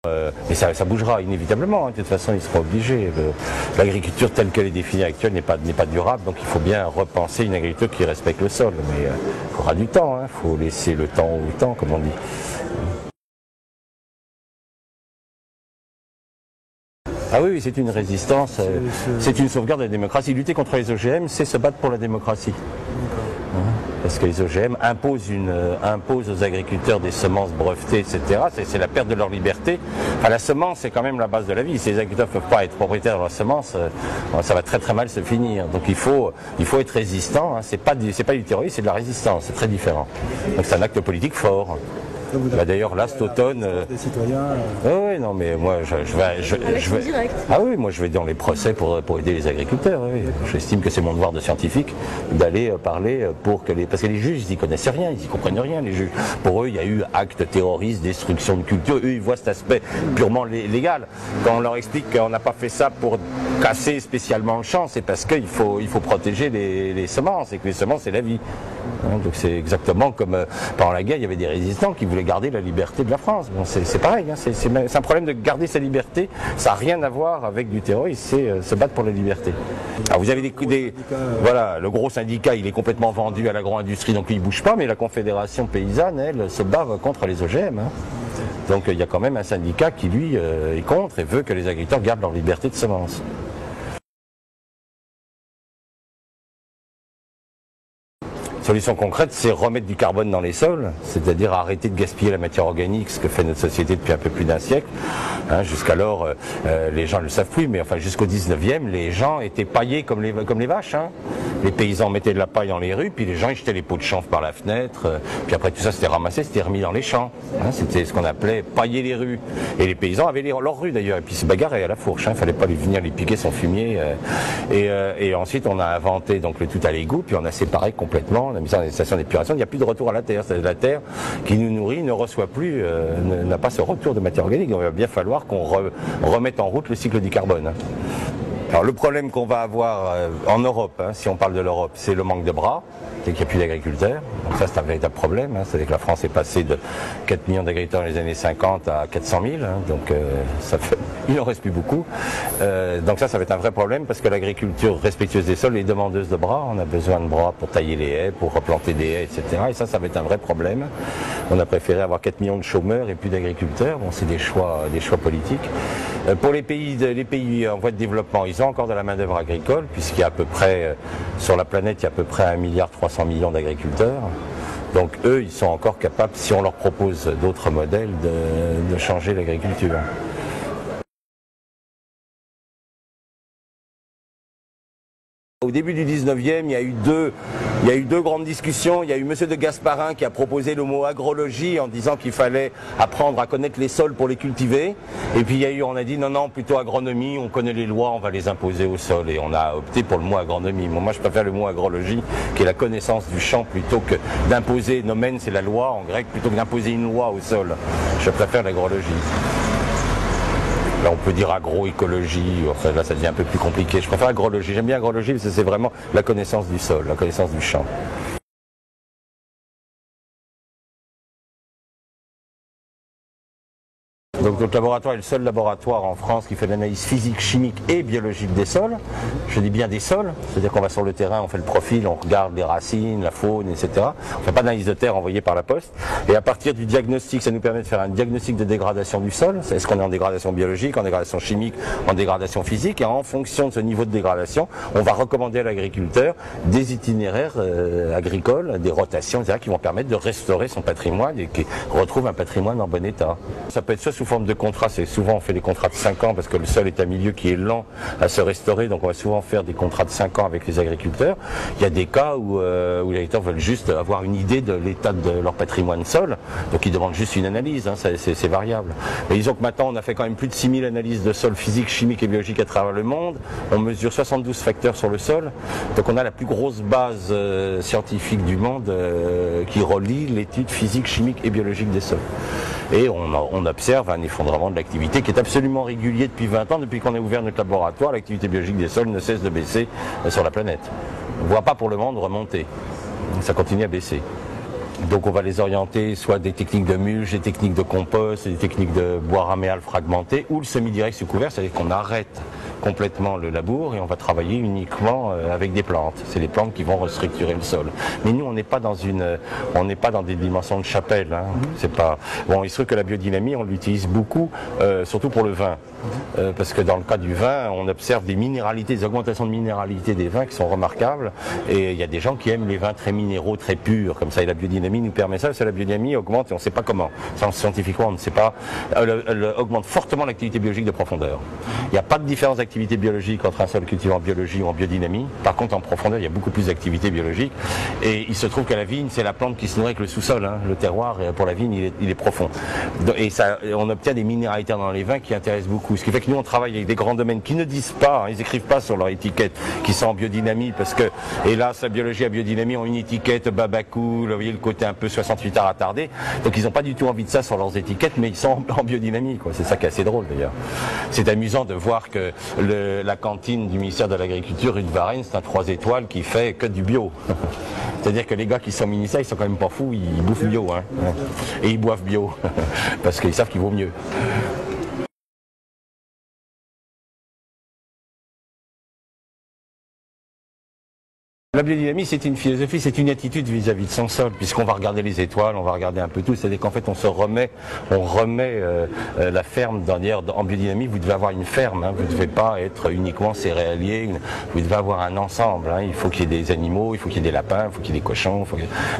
Mais ça bougera inévitablement, hein. De toute façon ils seront obligés. L'agriculture telle qu'elle est définie actuelle n'est pas durable, donc il faut bien repenser une agriculture qui respecte le sol. Mais il faudra du temps, il faut laisser le temps au temps, comme on dit. Ah oui, c'est une résistance, c'est une sauvegarde de la démocratie. Lutter contre les OGM, c'est se battre pour la démocratie. Parce que les OGM imposent aux agriculteurs des semences brevetées, etc. C'est la perte de leur liberté. Enfin, la semence, c'est quand même la base de la vie. Si les agriculteurs ne peuvent pas être propriétaires de la semence, ça va très très mal se finir. Donc il faut être résistant. C'est pas du terrorisme, c'est de la résistance. C'est très différent. Donc c'est un acte politique fort. D'ailleurs, là, cet automne. Des citoyens. Oui, non, mais moi, je vais. Ah oui, moi, je vais dans les procès pour aider les agriculteurs. Oui. J'estime que c'est mon devoir de scientifique d'aller parler pour que parce que les juges, ils n'y connaissent rien, ils n'y comprennent rien, les juges. Pour eux, il y a eu acte terroriste, destruction de culture. Eux, ils voient cet aspect purement légal. Quand on leur explique qu'on n'a pas fait ça pour casser spécialement le champ, c'est parce qu'il faut protéger les semences et que les semences, c'est la vie. Donc c'est exactement comme pendant la guerre, il y avait des résistants qui voulaient garder la liberté de la France. Bon, c'est pareil, c'est un problème de garder sa liberté, ça n'a rien à voir avec du terrorisme, c'est se battre pour la liberté. Alors vous avez voilà, le gros syndicat, il est complètement vendu à l'agro-industrie, donc il ne bouge pas, mais la Confédération paysanne, elle, se bat contre les OGM. Donc il y a quand même un syndicat qui, lui, est contre et veut que les agriculteurs gardent leur liberté de semence. Solution concrète, c'est remettre du carbone dans les sols, c'est-à-dire arrêter de gaspiller la matière organique, ce que fait notre société depuis un peu plus d'un siècle. Jusqu'alors, les gens ne le savent plus, mais enfin jusqu'au 19e, les gens étaient paillés comme les vaches. Les paysans mettaient de la paille dans les rues, puis les gens ils jetaient les pots de chanvre par la fenêtre, puis après tout ça c'était ramassé, c'était remis dans les champs. C'était ce qu'on appelait pailler les rues. Et les paysans avaient leur rue d'ailleurs, et puis se bagarraient à la fourche, il ne fallait pas venir les piquer son fumier. Et ensuite on a inventé donc le tout à l'égout, puis on a séparé complètement. On a mis ça dans les stations d'épuration, il n'y a plus de retour à la terre. C'est la terre qui nous nourrit ne reçoit plus, n'a pas ce retour de matière organique. Donc il va bien falloir qu'on remette en route le cycle du carbone. Alors le problème qu'on va avoir en Europe, si on parle de l'Europe, c'est le manque de bras, c'est qu'il n'y a plus d'agriculteurs. Donc ça c'est un véritable problème, c'est-à-dire que la France est passée de 4 millions d'agriculteurs dans les années 50 à 400 000, donc il n'en reste plus beaucoup. Donc ça va être un vrai problème parce que l'agriculture respectueuse des sols est demandeuse de bras. On a besoin de bras pour tailler les haies, pour replanter des haies, etc. Et ça va être un vrai problème. On a préféré avoir 4 millions de chômeurs et plus d'agriculteurs. Bon, c'est des choix politiques. Pour les pays en voie de développement, ils ont encore de la main-d'œuvre agricole, puisqu'il y a à peu près, sur la planète, il y a à peu près 1,3 milliard d'agriculteurs. Donc eux, ils sont encore capables, si on leur propose d'autres modèles, de changer l'agriculture. Au début du 19e, il y a eu deux grandes discussions. Il y a eu M. de Gasparin qui a proposé le mot agrologie en disant qu'il fallait apprendre à connaître les sols pour les cultiver. Et puis on a dit non, plutôt agronomie, on connaît les lois, on va les imposer au sol. Et on a opté pour le mot agronomie. Moi, je préfère le mot agrologie, qui est la connaissance du champ, plutôt que d'imposer, nomen, c'est la loi en grec, plutôt que d'imposer une loi au sol. Je préfère l'agrologie. Là, on peut dire agroécologie, enfin, là ça devient un peu plus compliqué. Je préfère agrologie, j'aime bien agrologie parce que c'est vraiment la connaissance du sol, la connaissance du champ. Donc notre laboratoire est le seul laboratoire en France qui fait de l'analyse physique, chimique et biologique des sols. Je dis bien des sols, c'est-à-dire qu'on va sur le terrain, on fait le profil, on regarde les racines, la faune, etc. On ne fait pas d'analyse de terre envoyée par la poste. Et à partir du diagnostic, ça nous permet de faire un diagnostic de dégradation du sol. Est-ce qu'on est en dégradation biologique, en dégradation chimique, en dégradation physique. Et en fonction de ce niveau de dégradation, on va recommander à l'agriculteur des itinéraires agricoles, des rotations, etc. qui vont permettre de restaurer son patrimoine et qu'il retrouve un patrimoine en bon état. Ça peut être soit sous forme de contrat, c'est souvent on fait des contrats de 5 ans parce que le sol est un milieu qui est lent à se restaurer, donc on va souvent faire des contrats de 5 ans avec les agriculteurs. Il y a des cas où les agriculteurs veulent juste avoir une idée de l'état de leur patrimoine sol, donc ils demandent juste une analyse, c'est variable. Mais disons que maintenant on a fait quand même plus de 6000 analyses de sol physique, chimique et biologique à travers le monde, on mesure 72 facteurs sur le sol, donc on a la plus grosse base scientifique du monde qui relie l'étude physique, chimique et biologique des sols. Et on observe un effondrement de l'activité qui est absolument régulier depuis 20 ans. Depuis qu'on a ouvert notre laboratoire, l'activité biologique des sols ne cesse de baisser sur la planète. On ne voit pas pour le moment remonter. Ça continue à baisser. Donc on va les orienter soit des techniques de mulch, des techniques de compost, des techniques de bois raméal fragmenté ou le semi-direct sous couvert, c'est-à-dire qu'on arrête complètement le labour et on va travailler uniquement avec des plantes. C'est les plantes qui vont restructurer le sol. Mais nous, on n'est pas dans des dimensions de chapelle. Hein. C'est pas bon. Il se trouve que la biodynamie, on l'utilise beaucoup, surtout pour le vin, parce que dans le cas du vin, on observe des minéralités, des augmentations de minéralité des vins qui sont remarquables. Et il y a des gens qui aiment les vins très minéraux, très purs, comme ça. Et la biodynamie nous permet ça. Parce que la biodynamie augmente, et on ne sait pas comment. Scientifiquement, on ne sait pas. Elle augmente fortement l'activité biologique de profondeur. Il n'y a pas de différence d'activité biologique entre un sol cultivé en biologie ou en biodynamie. Par contre, en profondeur, il y a beaucoup plus d'activité biologique. Et il se trouve qu'à la vigne, c'est la plante qui se nourrit avec le sous-sol. Hein. Le terroir, pour la vigne, il est profond. Et ça, on obtient des minéralités dans les vins qui intéressent beaucoup. Ce qui fait que nous, on travaille avec des grands domaines qui ne disent pas, hein, ils n'écrivent pas sur leur étiquette qu'ils sont en biodynamie, parce que, hélas, la biologie et la biodynamie ont une étiquette babacou, vous voyez le côté un peu 68 heures attardé. Donc, ils n'ont pas du tout envie de ça sur leurs étiquettes, mais ils sont en biodynamie, quoi. C'est ça qui est assez drôle, d'ailleurs. C'est amusant de voir que la cantine du ministère de l'Agriculture, rue de Varennes, c'est un 3 étoiles qui fait que du bio. C'est-à-dire que les gars qui sont ministères, ils sont quand même pas fous, ils bouffent bio. Hein. Et ils boivent bio, parce qu'ils savent qu'il vaut mieux. La biodynamie, c'est une philosophie, c'est une attitude vis-à-vis de son sol, puisqu'on va regarder les étoiles, on va regarder un peu tout. C'est-à-dire qu'en fait, on remet la ferme. D'ailleurs, en biodynamie, vous devez avoir une ferme. Hein, vous ne devez pas être uniquement céréalier. Vous devez avoir un ensemble. Hein, il faut qu'il y ait des animaux, il faut qu'il y ait des lapins, il faut qu'il y ait des cochons.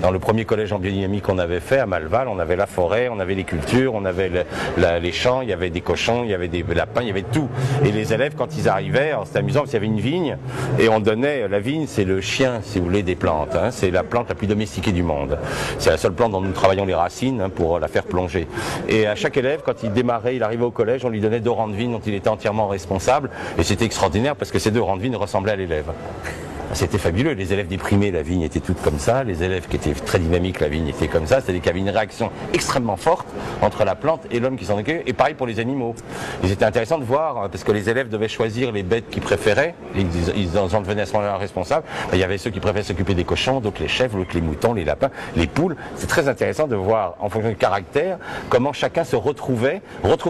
Dans le premier collège en biodynamie qu'on avait fait à Malval, on avait la forêt, on avait les cultures, on avait les champs, il y avait des cochons, il y avait des lapins, il y avait tout. Et les élèves, quand ils arrivaient, c'était amusant parce qu'il y avait une vigne et on donnait la vigne, c'est le chien, si vous voulez, des plantes. Hein. C'est la plante la plus domestiquée du monde. C'est la seule plante dont nous travaillons les racines, hein, pour la faire plonger. Et à chaque élève, quand il démarrait, il arrivait au collège, on lui donnait 2 rangs de vigne dont il était entièrement responsable. Et c'était extraordinaire parce que ces 2 rangs de vigne ressemblaient à l'élève. C'était fabuleux. Les élèves déprimés, la vigne était toute comme ça. Les élèves qui étaient très dynamiques, la vigne était comme ça. C'est-à-dire qu'il y avait une réaction extrêmement forte entre la plante et l'homme qui s'en occupait. Et pareil pour les animaux. Et c'était intéressant de voir, parce que les élèves devaient choisir les bêtes qu'ils préféraient. Ils en devenaient à ce moment-là responsables. Il y avait ceux qui préféraient s'occuper des cochons, d'autres les chèvres, d'autres les moutons, les lapins, les poules. C'est très intéressant de voir, en fonction du caractère, comment chacun se retrouvait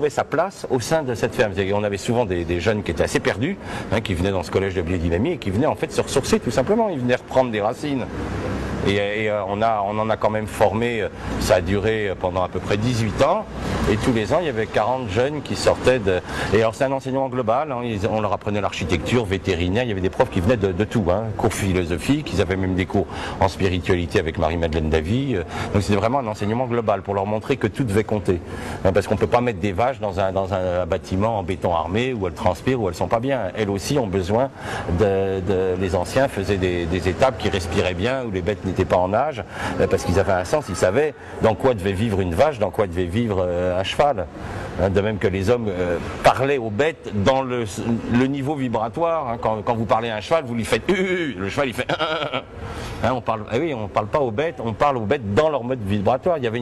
sa place au sein de cette ferme. On avait souvent des jeunes qui étaient assez perdus, hein, qui venaient dans ce collège de biodynamie et qui venaient en fait se ressourcer tout simplement, ils venaient reprendre des racines. Et on en a quand même formé, ça a duré pendant à peu près 18 ans, et tous les ans il y avait 40 jeunes qui sortaient de... Et alors c'est un enseignement global, hein, on leur apprenait l'architecture, vétérinaire, il y avait des profs qui venaient de tout, hein, cours philosophiques, ils avaient même des cours en spiritualité avec Marie-Madeleine Davy, donc c'était vraiment un enseignement global pour leur montrer que tout devait compter, hein, parce qu'on ne peut pas mettre des vaches dans un bâtiment en béton armé où elles transpirent, où elles sont pas bien, elles aussi ont besoin les anciens faisaient des étapes qui respiraient bien, où les bêtes n'étaient pas en âge, parce qu'ils avaient un sens, ils savaient dans quoi devait vivre une vache, dans quoi devait vivre un cheval. De même que les hommes parlaient aux bêtes dans le niveau vibratoire. Hein. Quand vous parlez à un cheval, vous lui faites le cheval il fait hein, on parle pas aux bêtes, on parle aux bêtes dans leur mode vibratoire. Il y avait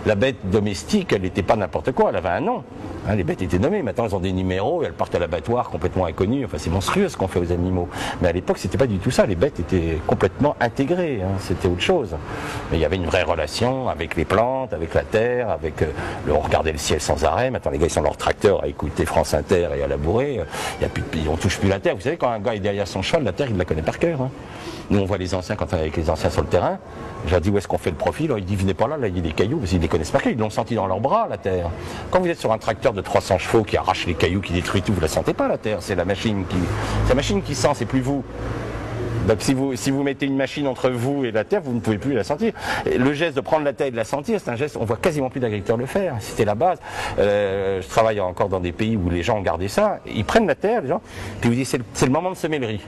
la bête domestique, elle n'était pas n'importe quoi, elle avait un nom. Hein, les bêtes étaient nommées, maintenant elles ont des numéros et elles partent à l'abattoir complètement inconnues. Enfin, c'est monstrueux ce qu'on fait aux animaux. Mais à l'époque, c'était pas du tout ça. Les bêtes étaient complètement intégrées. Hein, c'était autre chose. Mais il y avait une vraie relation avec les plantes, avec la terre, on regardait le ciel sans arrêt. Maintenant, les gars, ils sont leur tracteur à écouter France Inter et à labourer. On touche plus la terre. Vous savez, quand un gars est derrière son cheval, la terre, il la connaît par cœur. Hein. Nous, on voit les anciens, quand on est avec les anciens sur le terrain. J'ai dit, où est-ce qu'on fait le profil? Il dit, venez pas là, il y a des cailloux, parce qu'ils les connaissent par cœur, ils l'ont senti dans leurs bras, la terre. Quand vous êtes sur un tracteur de 300 chevaux qui arrache les cailloux, qui détruit tout, vous la sentez pas, la terre. C'est la machine qui sent, c'est plus vous. Donc si vous mettez une machine entre vous et la terre, vous ne pouvez plus la sentir. Et le geste de prendre la terre et de la sentir, c'est un geste, on voit quasiment plus d'agriculteurs le faire. C'était la base. Je travaille encore dans des pays où les gens ont gardé ça. Ils prennent la terre, les gens, puis vous dites, c'est le moment de semer le riz.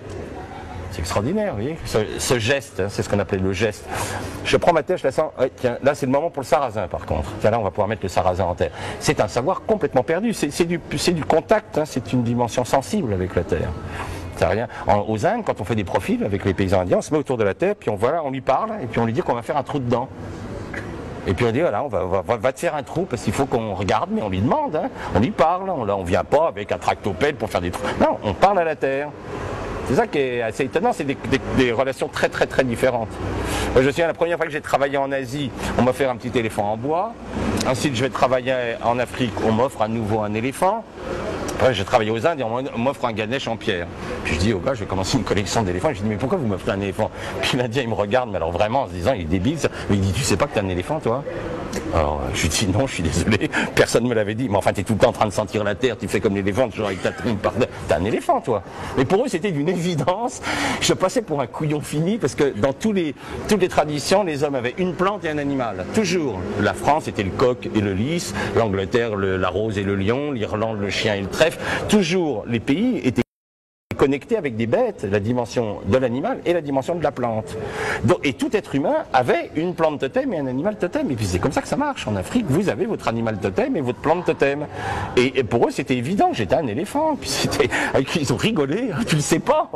C'est extraordinaire, vous voyez, ce geste, hein, c'est ce qu'on appelait le geste. Je prends ma terre, je la sens, ouais, tiens, là c'est le moment pour le sarrasin par contre. Tiens, là on va pouvoir mettre le sarrasin en terre. C'est un savoir complètement perdu, c'est du contact, hein, c'est une dimension sensible avec la terre. C'est rien. Aux Indes, quand on fait des profils avec les paysans indiens, on se met autour de la terre, puis on lui parle, et puis on lui dit qu'on va faire un trou dedans. Et puis on dit, voilà, va te faire un trou, parce qu'il faut qu'on regarde, mais on lui demande, hein, on lui parle, on vient pas avec un tractopelle pour faire des trous. Non, on parle à la terre. C'est ça qui est assez étonnant, c'est des relations très différentes. Moi, je me souviens, la première fois que j'ai travaillé en Asie, on m'a offert un petit éléphant en bois. Ensuite, je vais travailler en Afrique, on m'offre à nouveau un éléphant. Après, j'ai travaillé aux Indes et on m'offre un Ganesh en pierre. Puis je dis au gars, je vais commencer une collection d'éléphants. Je dis, mais pourquoi vous m'offrez un éléphant? Puis l'Indien, il me regarde, mais alors vraiment en se disant, il est débile. Mais il dit, tu sais pas que t'es un éléphant, toi? Alors, je lui dis, non, je suis désolé, personne ne me l'avait dit. Mais enfin, t'es tout le temps en train de sentir la terre, tu fais comme l'éléphant, toujours avec ta trompe par terre. T'es un éléphant, toi. Mais pour eux, c'était d'une évidence. Je passais pour un couillon fini parce que dans toutes les traditions, les hommes avaient une plante et un animal. Toujours. La France, c'était le coq et le lys. L'Angleterre, la rose et le lion. L'Irlande, le chien et le trèfle. Toujours, les pays étaient connectés avec des bêtes, la dimension de l'animal et la dimension de la plante. Donc, et tout être humain avait une plante totem et un animal totem. Et puis c'est comme ça que ça marche. En Afrique, vous avez votre animal totem et votre plante totem. Et pour eux, c'était évident. J'étais un éléphant. Puis ils ont rigolé. Tu le sais pas.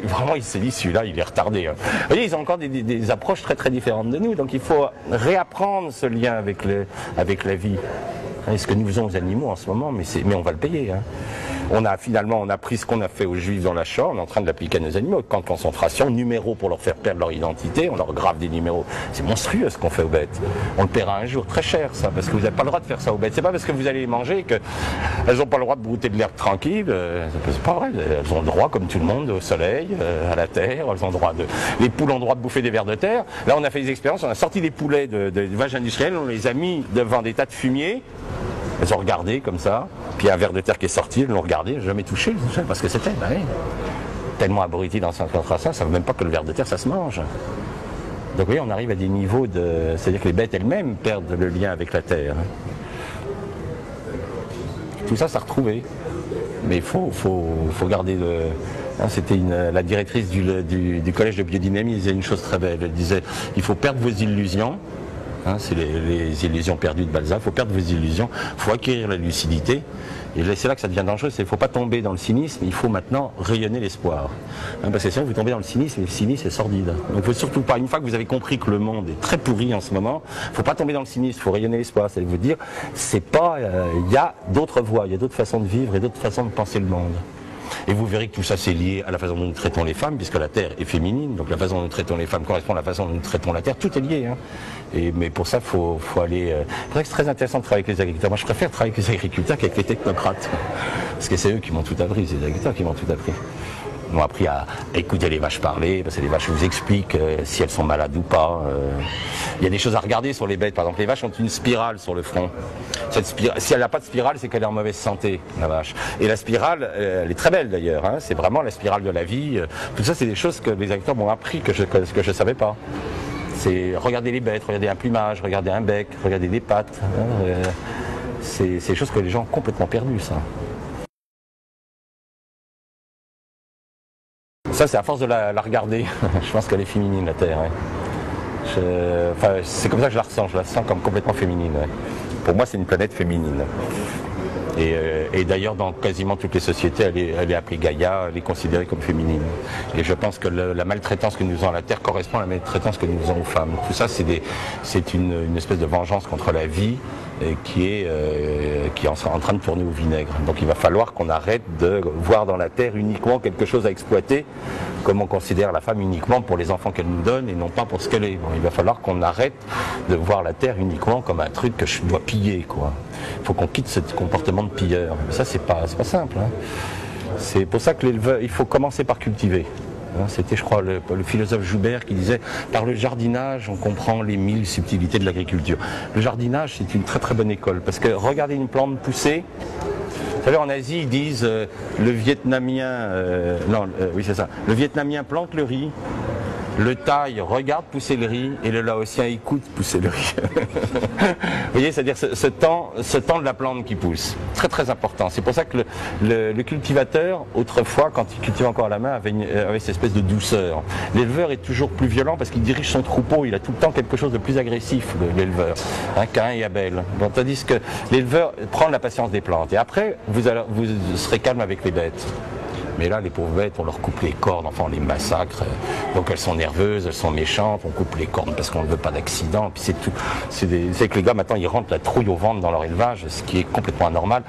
Vraiment, ils se disent, celui-là, il est retardé. Vous voyez, ils ont encore des approches très différentes de nous. Donc il faut réapprendre ce lien avec la vie. C'est ce que nous faisons aux animaux en ce moment, mais on va le payer. Hein. On a pris ce qu'on a fait aux Juifs dans la Shoah, on est en train de l'appliquer à nos animaux. Camp de concentration, numéros pour leur faire perdre leur identité, on leur grave des numéros. C'est monstrueux ce qu'on fait aux bêtes. On le paiera un jour, très cher ça, parce que vous n'avez pas le droit de faire ça aux bêtes. C'est pas parce que vous allez les manger qu'elles n'ont pas le droit de brouter de l'herbe tranquille. C'est pas vrai, elles ont le droit comme tout le monde au soleil, à la terre, elles ont le droit les poules ont le droit de bouffer des vers de terre. Là on a fait des expériences, on a sorti des poulets de vaches industrielles, on les a mis devant des tas de fumier. Elles ont regardé comme ça, puis un ver de terre qui est sorti, elles l'ont regardé, jamais touché, parce que c'était, tellement abruti dans sa concentration, ça ne savent même pas que le ver de terre, ça se mange. Donc vous voyez, on arrive à des niveaux c'est-à-dire que les bêtes elles-mêmes perdent le lien avec la terre. Tout ça, ça a retrouvé. Mais il faut garder c'était la directrice du collège de biodynamie, elle disait une chose très belle, elle disait, il faut perdre vos illusions. C'est les illusions perdues de Balzac. Il faut perdre vos illusions, il faut acquérir la lucidité. Et c'est là que ça devient dangereux. Il ne faut pas tomber dans le cynisme, il faut maintenant rayonner l'espoir. Parce que sinon vous tombez dans le cynisme, et le cynisme est sordide. Donc il ne faut surtout pas, une fois que vous avez compris que le monde est très pourri en ce moment, il ne faut pas tomber dans le cynisme, il faut rayonner l'espoir. C'est vous dire, il y a d'autres voies, il y a d'autres façons de vivre et d'autres façons de penser le monde. Et vous verrez que tout ça c'est lié à la façon dont nous traitons les femmes, puisque la terre est féminine, donc la façon dont nous traitons les femmes correspond à la façon dont nous traitons la terre, tout est lié. Mais pour ça, il faut aller... C'est très intéressant de travailler avec les agriculteurs. Moi je préfère travailler avec les agriculteurs qu'avec les technocrates. Parce que c'est eux qui m'ont tout appris, c'est les agriculteurs qui m'ont tout appris. Ils m'ont appris à écouter les vaches parler, parce que les vaches vous expliquent si elles sont malades ou pas. Il y a des choses à regarder sur les bêtes. Par exemple, les vaches ont une spirale sur le front. Si elle n'a pas de spirale, c'est qu'elle est en mauvaise santé, la vache. Et la spirale, elle est très belle d'ailleurs. C'est vraiment la spirale de la vie. Tout ça, c'est des choses que les agriculteurs m'ont appris que je ne savais pas. C'est regarder les bêtes, regarder un plumage, regarder un bec, regarder des pattes. C'est des choses que les gens ont complètement perdues, ça. Ça, c'est à force de la regarder. Je pense qu'elle est féminine, la Terre. C'est comme ça que je la sens comme complètement féminine. Pour moi, c'est une planète féminine. Et d'ailleurs, dans quasiment toutes les sociétés, elle est appelée Gaïa, elle est considérée comme féminine. Et je pense que la maltraitance que nous faisons à la Terre correspond à la maltraitance que nous faisons aux femmes. Tout ça, c'est une espèce de vengeance contre la vie qui est en train de tourner au vinaigre. Donc il va falloir qu'on arrête de voir dans la Terre uniquement quelque chose à exploiter, comme on considère la femme uniquement pour les enfants qu'elle nous donne et non pas pour ce qu'elle est. Bon, il va falloir qu'on arrête de voir la Terre uniquement comme un truc que je dois piller, quoi. Il faut qu'on quitte ce comportement de pilleur. Mais ça, c'est pas simple. C'est pour ça que il faut commencer par cultiver. C'était, je crois, le philosophe Joubert qui disait « Par le jardinage, on comprend les 1000 subtilités de l'agriculture ». Le jardinage, c'est une très bonne école, parce que regardez une plante pousser. Vous savez, en Asie, ils disent le Vietnamien, oui c'est ça, le Vietnamien plante le riz, le Thaï regarde pousser le riz et le Laotien écoute pousser le riz. Vous voyez, c'est-à-dire ce temps de la plante qui pousse, très important. C'est pour ça que le cultivateur, autrefois, quand il cultivait encore à la main, avait cette espèce de douceur. L'éleveur est toujours plus violent parce qu'il dirige son troupeau, il a tout le temps quelque chose de plus agressif, l'éleveur, Caïn et Abel. Bon, tandis que l'éleveur prend la patience des plantes et après, vous serez calme avec les bêtes. Mais là, les pauvres bêtes, on leur coupe les cornes, enfin on les massacre. Donc elles sont nerveuses, elles sont méchantes, on coupe les cornes parce qu'on ne veut pas d'accident. Puis c'est tout. C'est que les gars, maintenant, ils rentrent la trouille au ventre dans leur élevage, ce qui est complètement anormal.